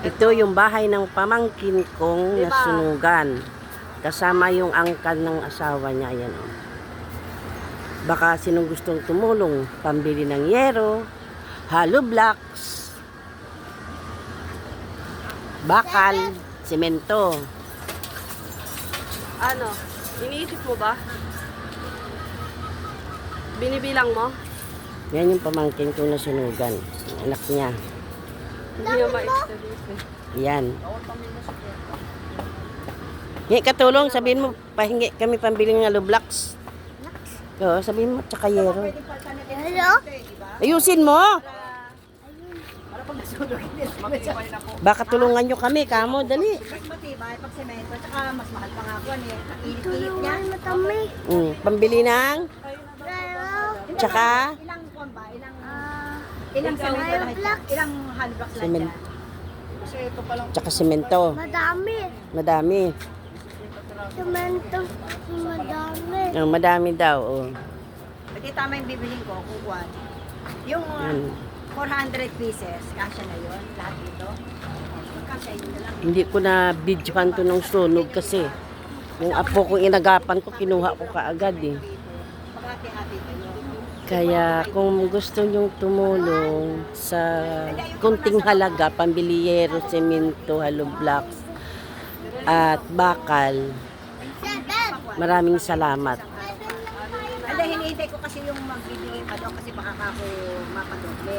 Ito yung bahay ng pamangkin kong nasunugan. Kasama yung angkan ng asawa niya. Ayan, oh. Baka sinong gustong tumulong, pambili ng yero, hollow blocks, bakal, semento. Ano? Iniisip mo ba? Binibilang mo? Yan yung pamangkin kong nasunugan. Anak niya. Hindi niya ma-extend. Yan. Hingi katulong, sabihin mo, pahingi kami pambiling ng hollow blocks. Oo, sabihin mo, tsaka yero. Hello? Ayusin mo! Baka tulungan nyo kami, kamo, dali. Mas matibay pag semento, tsaka mas mahal pa nga po. Init-init niya. Pambili ng, tsaka, Ilang kuwan ba? Ilang semento lahat? Ilang hollow blocks lahat Semento. yan? Kasi ito pa lang. tsaka semento. Madami. Madami. Semento. Madami. Madami daw, oh. Pwede tama yung bibilhin ko, kung kuwan. Yung Yan. 400 pieces, kasya na yun, lahat dito. Kasya yun na lang. Hindi ko na videohan to ng sunog kasi yung apo kong inagapan ko, kinuha ko kaagad eh. Maghati-hati kayo. Kaya kung gusto nyong tumulong sa kunting halaga, pambili yero, semento, hollow blocks, at bakal, maraming salamat. Hindi, hinihintay ko kasi yung magbibigay pa doon kasi baka ako mapadoble.